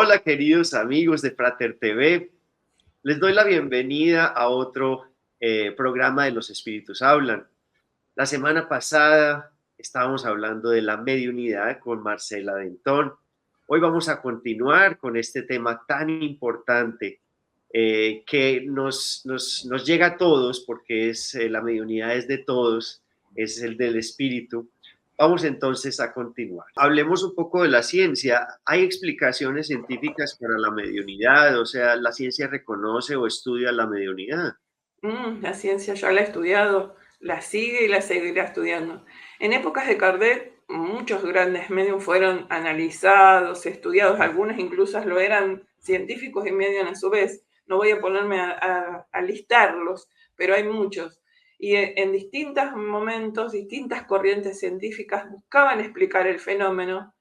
Hola, queridos amigos de Frater TV. Les doy la bienvenida a otro programa de Los Espíritus Hablan. La semana pasada estábamos hablando de la mediunidad con Marcela Dentón. Hoy vamos a continuar con este tema tan importante que nos llega a todos porque la mediunidad es de todos, es el del espíritu. Vamos entonces a continuar. Hablemos un poco de la ciencia. ¿Hay explicaciones científicas para la mediunidad? O sea, ¿la ciencia reconoce o estudia la mediunidad? La ciencia ya la ha estudiado, la sigue y la seguirá estudiando. En épocas de Kardec, muchos grandes medios fueron analizados, estudiados, algunos incluso lo eran científicos y medios a su vez. No voy a ponerme a listarlos, pero hay muchos. Y en distintos momentos, distintas corrientes científicas buscaban explicar el fenómeno.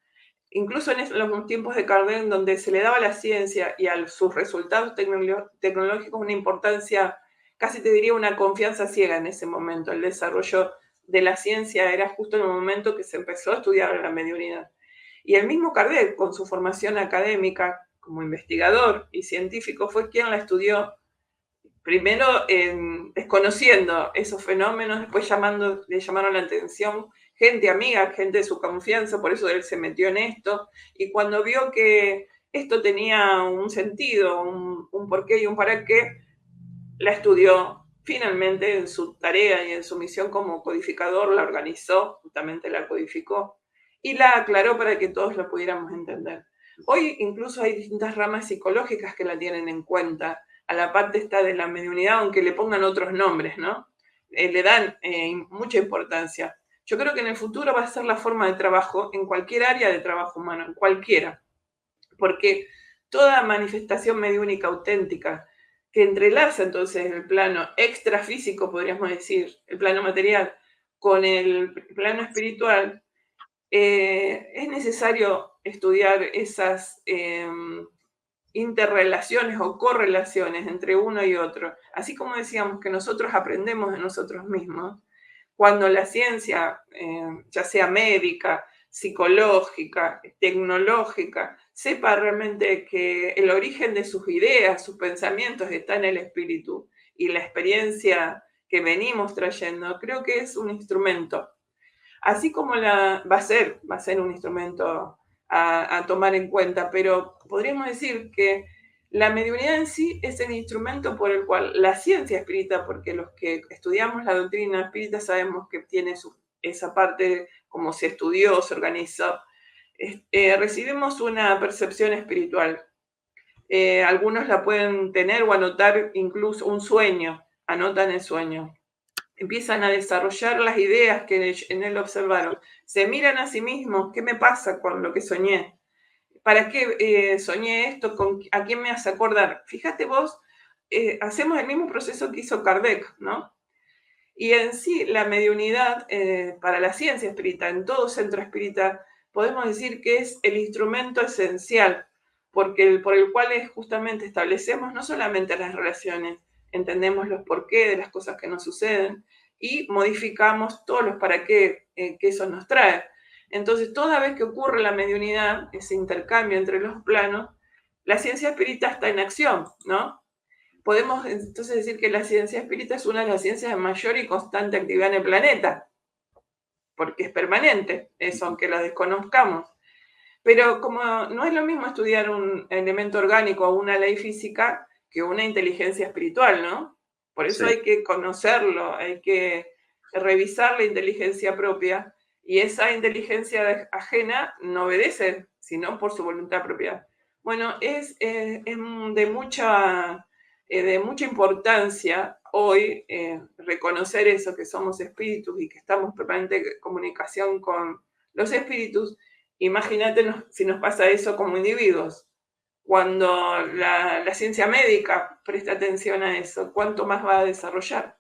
Incluso en los tiempos de Kardec, donde se le daba a la ciencia y a sus resultados tecnológicos una importancia, casi te diría una confianza ciega en ese momento. El desarrollo de la ciencia era justo en el momento que se empezó a estudiar la mediunidad. Y el mismo Kardec, con su formación académica como investigador y científico, fue quien la estudió, primero desconociendo esos fenómenos, después le llamaron la atención gente amiga, gente de su confianza, por eso él se metió en esto, y cuando vio que esto tenía un sentido, un porqué y un para qué, la estudió. Finalmente, en su tarea y en su misión como codificador, la organizó, justamente la codificó, y la aclaró para que todos la pudiéramos entender. Hoy incluso hay distintas ramas psicológicas que la tienen en cuenta, a la parte esta de la mediunidad, aunque le pongan otros nombres, ¿no? Le dan mucha importancia. Yo creo que en el futuro va a ser la forma de trabajo en cualquier área de trabajo humano, en cualquiera, porque toda manifestación mediúnica auténtica que entrelaza entonces el plano extrafísico, podríamos decir, el plano material, con el plano espiritual, es necesario estudiar esas interrelaciones o correlaciones entre uno y otro. Así como decíamos que nosotros aprendemos de nosotros mismos, cuando la ciencia, ya sea médica, psicológica, tecnológica, sepa realmente que el origen de sus ideas, sus pensamientos está en el espíritu y la experiencia que venimos trayendo, creo que es un instrumento. Así como va a ser un instrumento a tomar en cuenta, pero podríamos decir que la mediunidad en sí es el instrumento por el cual la ciencia espírita, porque los que estudiamos la doctrina espírita sabemos que tiene esa parte, como se estudió, se organizó, recibimos una percepción espiritual. Algunos la pueden tener o anotar incluso un sueño, anotan el sueño, empiezan a desarrollar las ideas que en él observaron, se miran a sí mismos, ¿qué me pasa con lo que soñé? ¿Para qué soñé esto? ¿A quién me hace acordar? Fíjate vos, hacemos el mismo proceso que hizo Kardec, ¿no? Y en sí, la mediunidad para la ciencia espírita, en todo centro espírita, podemos decir que es el instrumento esencial, porque por el cual justamente establecemos no solamente las relaciones, entendemos los porqué de las cosas que nos suceden y modificamos todos los para qué que eso nos trae. Entonces, toda vez que ocurre la mediunidad, ese intercambio entre los planos, la ciencia espírita está en acción, ¿no? Podemos entonces decir que la ciencia espírita es una de las ciencias de mayor y constante actividad en el planeta, porque es permanente, eso aunque la desconozcamos. Pero como no es lo mismo estudiar un elemento orgánico o una ley física que una inteligencia espiritual, ¿no? Por eso Sí. hay que conocerlo, hay que revisar la inteligencia propia y esa inteligencia ajena no obedece, sino por su voluntad propia. Bueno, es de mucha importancia hoy reconocer eso, que somos espíritus y que estamos en permanente comunicación con los espíritus. Imagínate si nos pasa eso como individuos. Cuando la ciencia médica presta atención a eso, ¿cuánto más va a desarrollar?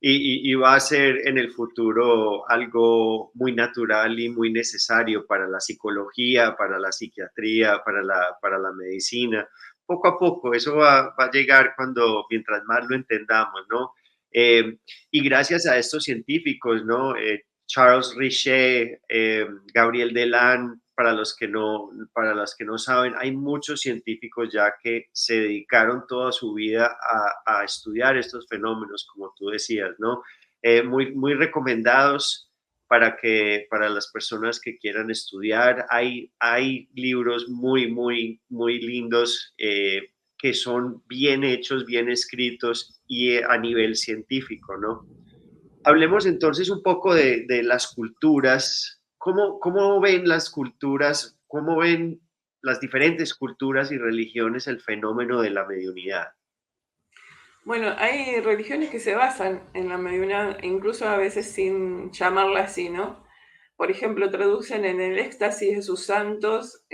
Y va a ser en el futuro algo muy natural y muy necesario para la psicología, para la psiquiatría, para la medicina. Poco a poco, eso va a llegar mientras más lo entendamos, ¿no? Eh, y gracias a estos científicos, ¿no? Charles Richet, Gabriel Delan, para los que no saben, hay muchos científicos ya que se dedicaron toda su vida a estudiar estos fenómenos, como tú decías, ¿no? Muy, muy recomendados para las personas que quieran estudiar. Hay libros muy, muy, muy lindos que son bien hechos, bien escritos y a nivel científico, ¿no? Hablemos entonces un poco de las culturas. ¿Cómo ven las culturas, cómo ven las diferentes culturas y religiones el fenómeno de la mediunidad? Bueno, hay religiones que se basan en la mediunidad, incluso a veces sin llamarla así, ¿no? Por ejemplo, traducen en el éxtasis de sus santos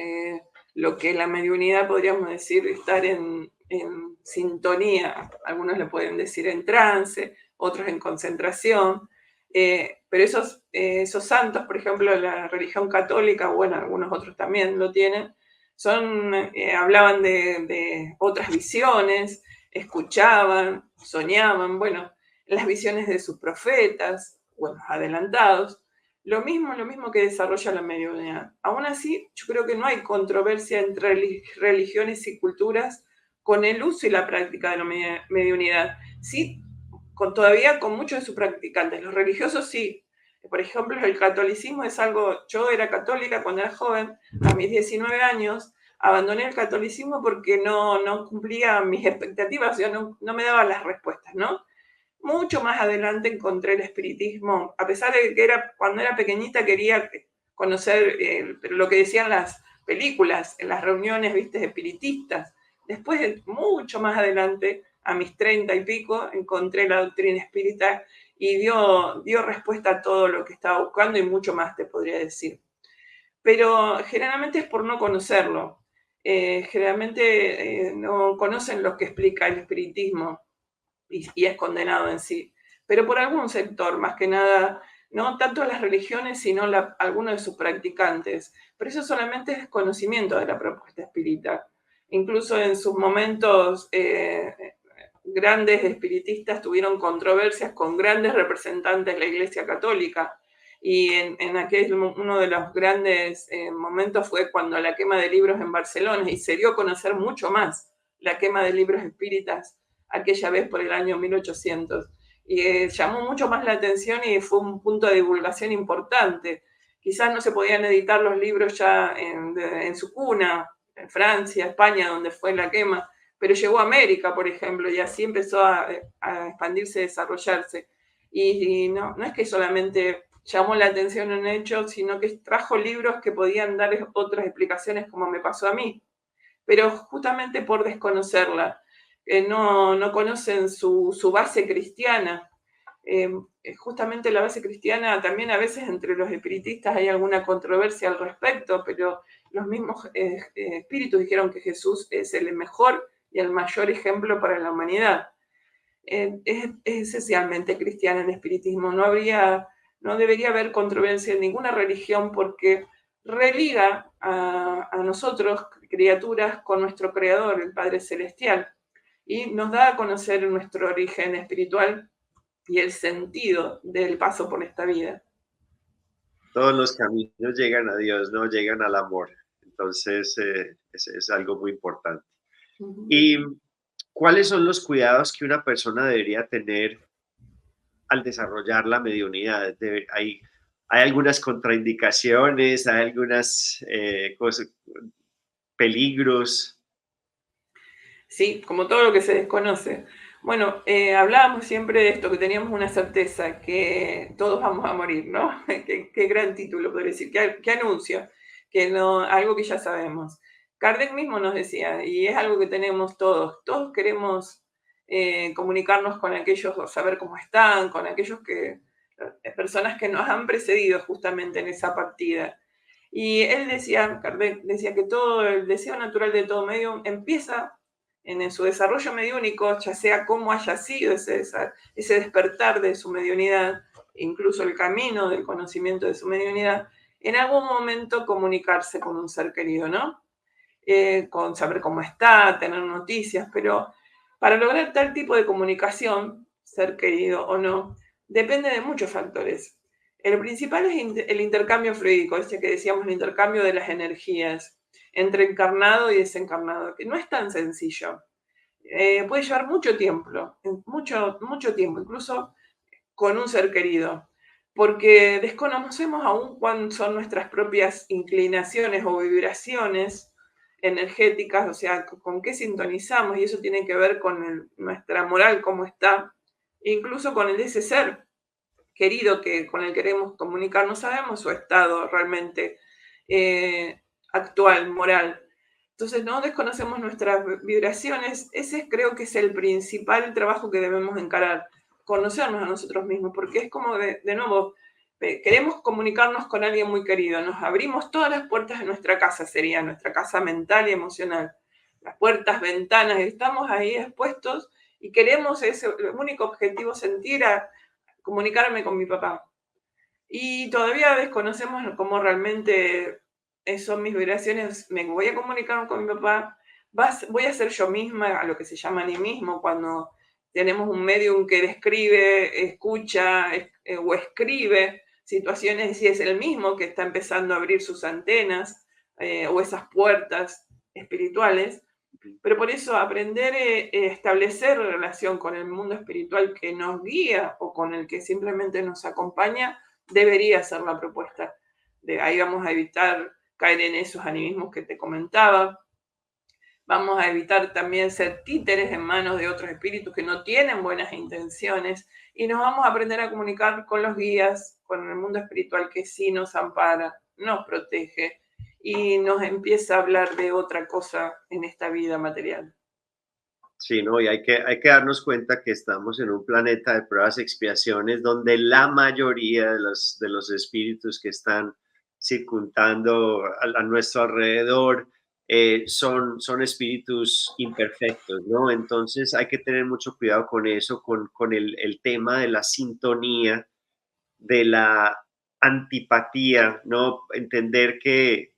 lo que la mediunidad podríamos decir estar en sintonía. Algunos le pueden decir en trance, otros en concentración. Pero esos santos, por ejemplo, la religión católica, bueno, algunos otros también lo tienen, hablaban de otras visiones, escuchaban, soñaban, bueno, las visiones de sus profetas, bueno, adelantados, lo mismo que desarrolla la mediunidad. Aún así, yo creo que no hay controversia entre religiones y culturas con el uso y la práctica de la mediunidad. Sí, todavía con muchos de sus practicantes. Los religiosos sí. Por ejemplo, el catolicismo es algo, yo era católica cuando era joven, a mis 19 años, abandoné el catolicismo porque no cumplía mis expectativas, yo no me daba las respuestas, ¿no? Mucho más adelante encontré el espiritismo, a pesar de que cuando era pequeñita quería conocer lo que decían las películas, en las reuniones, viste, espiritistas. Después, mucho más adelante, a mis 30 y pico, encontré la doctrina espírita y dio respuesta a todo lo que estaba buscando y mucho más te podría decir. Pero generalmente es por no conocerlo. Generalmente no conocen lo que explica el espiritismo y es condenado en sí, pero por algún sector, más que nada, no tanto las religiones, sino algunos de sus practicantes. Pero eso solamente es conocimiento de la propuesta espírita. Incluso en sus momentos, grandes espiritistas tuvieron controversias con grandes representantes de la Iglesia Católica. Y uno de los grandes momentos fue cuando la quema de libros en Barcelona, y se dio a conocer mucho más la quema de libros espíritas aquella vez por el año 1800. Y llamó mucho más la atención y fue un punto de divulgación importante. Quizás no se podían editar los libros ya en su cuna, en Francia, España, donde fue la quema, pero llegó a América, por ejemplo, y así empezó a expandirse, desarrollarse. Y no es que solamente llamó la atención un hecho, sino que trajo libros que podían dar otras explicaciones, como me pasó a mí, pero justamente por desconocerla. No conocen su base cristiana. Justamente la base cristiana, también a veces entre los espiritistas hay alguna controversia al respecto, pero los mismos espíritus dijeron que Jesús es el mejor y el mayor ejemplo para la humanidad. Es esencialmente cristiana el espiritismo. No debería haber controversia en ninguna religión porque religa a nosotros, criaturas, con nuestro Creador, el Padre Celestial, y nos da a conocer nuestro origen espiritual y el sentido del paso por esta vida. Todos los caminos llegan a Dios, no llegan al amor. Entonces, es algo muy importante. Uh-huh. ¿Y cuáles son los cuidados que una persona debería tener al desarrollar la mediunidad? Hay algunas contraindicaciones, hay algunas peligros. Sí, como todo lo que se desconoce. Bueno, hablábamos siempre de esto, que teníamos una certeza, que todos vamos a morir, ¿no? Qué gran título, podría decir, qué anuncio, que no, algo que ya sabemos. Kardec mismo nos decía, y es algo que tenemos todos queremos comunicarnos con aquellos, saber cómo están, con aquellos personas que nos han precedido justamente en esa partida. Y él decía, Kardec decía que todo el deseo natural de todo medio empieza en su desarrollo mediúnico, ya sea cómo haya sido ese despertar de su mediunidad, incluso el camino del conocimiento de su mediunidad, en algún momento comunicarse con un ser querido, ¿no? Con saber cómo está, tener noticias, pero para lograr tal tipo de comunicación, ser querido o no, depende de muchos factores. El principal es el intercambio fluídico, ese que decíamos, el intercambio de las energías entre encarnado y desencarnado, que no es tan sencillo. Puede llevar mucho tiempo, mucho tiempo, incluso con un ser querido, porque desconocemos aún cuáles son nuestras propias inclinaciones o vibraciones energéticas, o sea, con qué sintonizamos, y eso tiene que ver con nuestra moral, cómo está, incluso con el de ese ser querido con el que queremos comunicar, no sabemos su estado realmente actual, moral. Entonces, no desconocemos nuestras vibraciones. Ese creo que es el principal trabajo que debemos encarar, conocernos a nosotros mismos, porque es como, de nuevo, queremos comunicarnos con alguien muy querido, nos abrimos todas las puertas de nuestra casa, sería nuestra casa mental y emocional, las puertas, ventanas, estamos ahí expuestos y queremos ese el único objetivo, sentir comunicarme con mi papá. Y todavía desconocemos cómo realmente son mis vibraciones. Me voy a comunicar con mi papá, voy a ser yo misma, a lo que se llama animismo, cuando tenemos un medium que describe, escucha o escribe situaciones y es el mismo que está empezando a abrir sus antenas o esas puertas espirituales. Pero por eso aprender a establecer relación con el mundo espiritual que nos guía o con el que simplemente nos acompaña, debería ser la propuesta. Ahí vamos a evitar caer en esos animismos que te comentaba. Vamos a evitar también ser títeres en manos de otros espíritus que no tienen buenas intenciones y nos vamos a aprender a comunicar con los guías, con el mundo espiritual que sí nos ampara, nos protege y nos empieza a hablar de otra cosa en esta vida material. Sí, ¿no? Y hay que darnos cuenta que estamos en un planeta de pruebas y expiaciones donde la mayoría de los espíritus que están circundando a nuestro alrededor son espíritus imperfectos, ¿no? Entonces hay que tener mucho cuidado con eso, con el tema de la sintonía, de la antipatía, ¿no? Entender que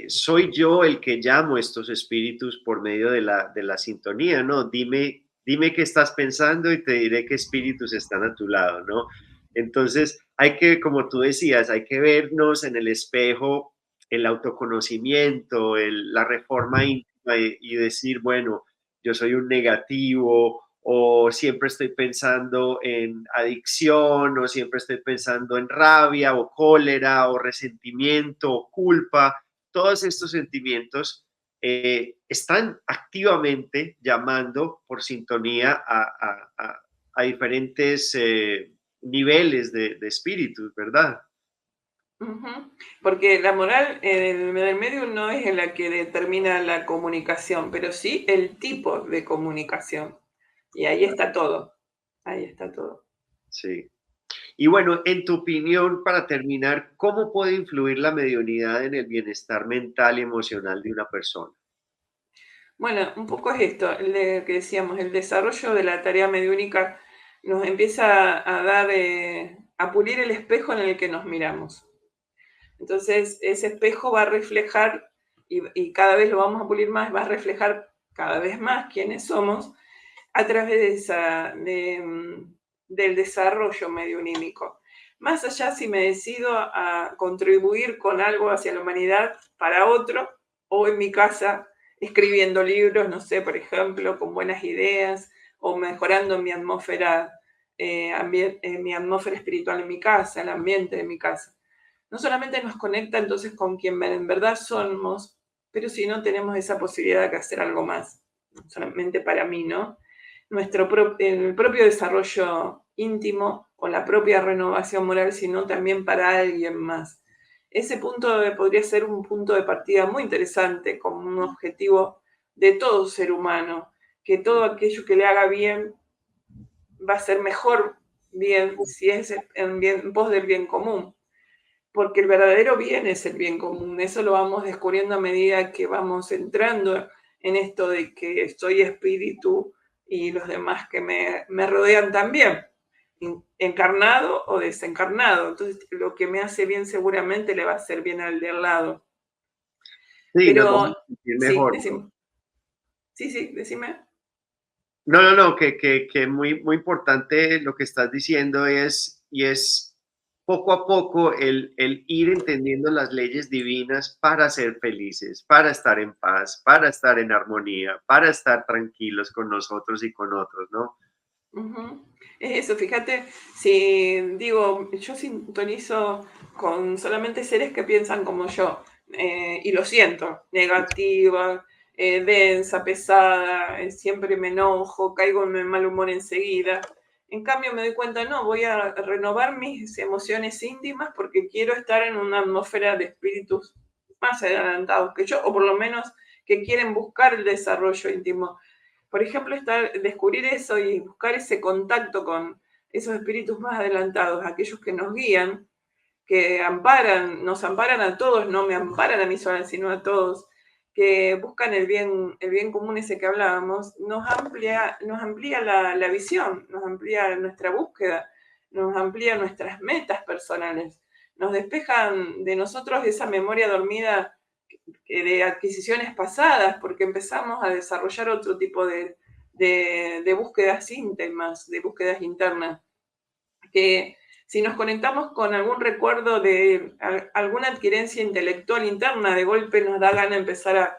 soy yo el que llamo estos espíritus por medio de la sintonía, ¿no? Dime qué estás pensando y te diré qué espíritus están a tu lado, ¿no? Entonces, hay que, como tú decías, hay que vernos en el espejo, el autoconocimiento, la reforma íntima y decir, bueno, yo soy un negativo o siempre estoy pensando en adicción o siempre estoy pensando en rabia o cólera o resentimiento o culpa. Todos estos sentimientos están activamente llamando por sintonía a diferentes niveles de espíritus, ¿verdad? Ujú. Porque la moral del medio no es la que determina la comunicación, pero sí el tipo de comunicación. Y ahí está todo. Ahí está todo. Sí. Y bueno, en tu opinión, para terminar, ¿cómo puede influir la mediunidad en el bienestar mental y emocional de una persona? Bueno, un poco es esto, que decíamos, el desarrollo de la tarea mediúnica nos empieza a dar, a pulir el espejo en el que nos miramos. Entonces, ese espejo va a reflejar, y cada vez lo vamos a pulir más, va a reflejar cada vez más quiénes somos a través del desarrollo mediunímico. Más allá si me decido a contribuir con algo hacia la humanidad para otro, o en mi casa escribiendo libros, no sé, por ejemplo, con buenas ideas, o mejorando mi atmósfera, mi atmósfera espiritual en mi casa, el ambiente de mi casa. No solamente nos conecta entonces con quien en verdad somos, pero si no tenemos esa posibilidad de hacer algo más, solamente para mí, ¿no? El propio desarrollo íntimo o la propia renovación moral, sino también para alguien más. Ese punto podría ser un punto de partida muy interesante, como un objetivo de todo ser humano, que todo aquello que le haga bien va a ser mejor bien si es en pos del bien común, porque el verdadero bien es el bien común. Eso lo vamos descubriendo a medida que vamos entrando en esto de que soy espíritu y los demás que me rodean también, encarnado o desencarnado. Entonces, lo que me hace bien seguramente le va a hacer bien al de al lado. Sí, nos vamos Pero, a sentir sí, mejor, ¿no? decime. Sí, sí, decime. No, no, no, que muy, muy importante lo que estás diciendo y es poco a poco el ir entendiendo las leyes divinas para ser felices, para estar en paz, para estar en armonía, para estar tranquilos con nosotros y con otros, ¿no? Ujú. Es eso, fíjate, si digo, yo sintonizo con solamente seres que piensan como yo, y lo siento, negativa, densa, pesada, siempre me enojo, caigo en mal humor enseguida. En cambio me doy cuenta, no, voy a renovar mis emociones íntimas porque quiero estar en una atmósfera de espíritus más adelantados que yo, o por lo menos que quieren buscar el desarrollo íntimo. Por ejemplo, descubrir eso y buscar ese contacto con esos espíritus más adelantados, aquellos que nos guían, que nos amparan a todos, no me amparan a mí sola, sino a todos, que buscan el bien común ese que hablábamos, nos amplía la visión, nos amplía nuestra búsqueda, nos amplía nuestras metas personales, nos despejan de nosotros esa memoria dormida de adquisiciones pasadas, porque empezamos a desarrollar otro tipo de búsquedas íntimas, de búsquedas internas, que si nos conectamos con algún recuerdo de alguna adquirencia intelectual interna, de golpe nos da gana empezar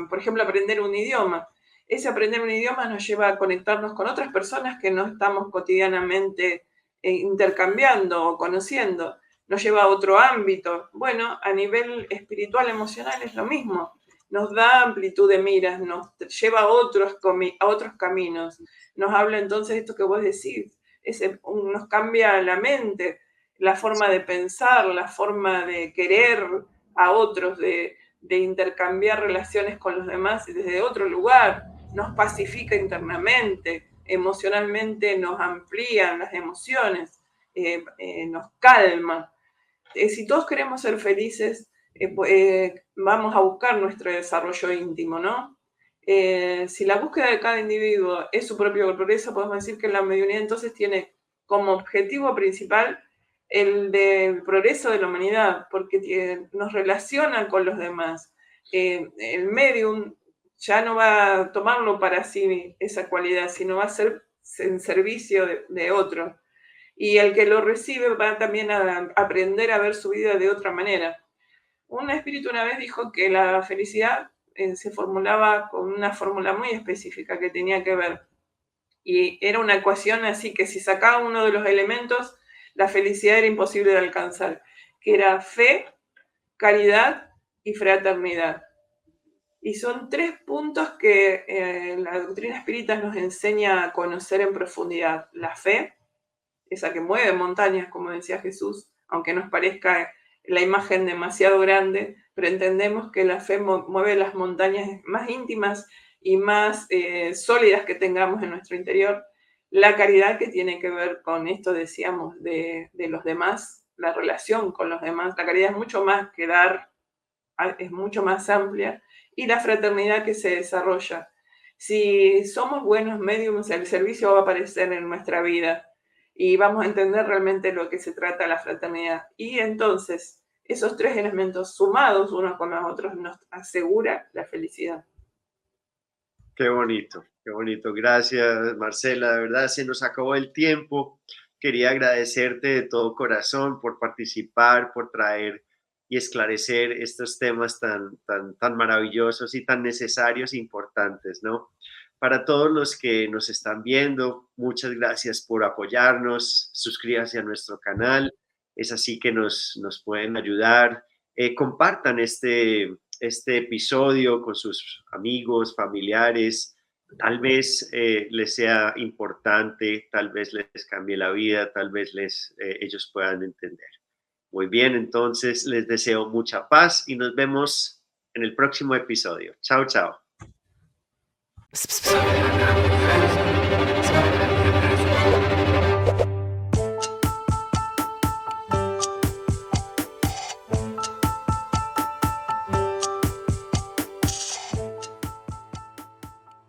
por ejemplo, aprender un idioma. Ese aprender un idioma nos lleva a conectarnos con otras personas que no estamos cotidianamente intercambiando o conociendo. Nos lleva a otro ámbito. Bueno, a nivel espiritual, emocional es lo mismo. Nos da amplitud de miras, nos lleva a otros caminos. Nos habla entonces de esto que vos decís, nos cambia la mente, la forma de pensar, la forma de querer a otros, de intercambiar relaciones con los demás desde otro lugar, nos pacifica internamente, emocionalmente nos amplían las emociones, nos calma. Si todos queremos ser felices, vamos a buscar nuestro desarrollo íntimo, ¿no? Si la búsqueda de cada individuo es su propio progreso, podemos decir que la mediunidad entonces tiene como objetivo principal el del progreso de la humanidad, porque nos relaciona con los demás. El medium ya no va a tomarlo para sí esa cualidad, sino va a ser en servicio de otro. Y el que lo recibe va también a aprender a ver su vida de otra manera. Un espíritu una vez dijo que la felicidad se formulaba con una fórmula muy específica que tenía que ver. Y era una ecuación así que si sacaba uno de los elementos, la felicidad era imposible de alcanzar, que era fe, caridad y fraternidad. Y son tres puntos que la doctrina espírita nos enseña a conocer en profundidad. La fe, esa que mueve montañas, como decía Jesús, aunque nos parezca la imagen demasiado grande, pero entendemos que la fe mueve las montañas más íntimas y más sólidas que tengamos en nuestro interior. La caridad, que tiene que ver con esto, decíamos, de los demás, la relación con los demás. La caridad es mucho más que dar, es mucho más amplia. Y la fraternidad, que se desarrolla. Si somos buenos médiums, el servicio va a aparecer en nuestra vida y vamos a entender realmente lo que se trata la fraternidad. Y entonces, esos tres elementos sumados unos con los otros nos asegura la felicidad. Qué bonito, qué bonito. Gracias, Marcela. De verdad, se nos acabó el tiempo. Quería agradecerte de todo corazón por participar, por traer y esclarecer estos temas tan maravillosos y tan necesarios e importantes, ¿no? Para todos los que nos están viendo, muchas gracias por apoyarnos. Suscríbanse a nuestro canal. Es así que nos pueden ayudar. Compartan este episodio con sus amigos, familiares. Tal vez les sea importante, tal vez les cambie la vida, tal vez ellos puedan entender. Muy bien, entonces les deseo mucha paz y nos vemos en el próximo episodio. Chao, chao.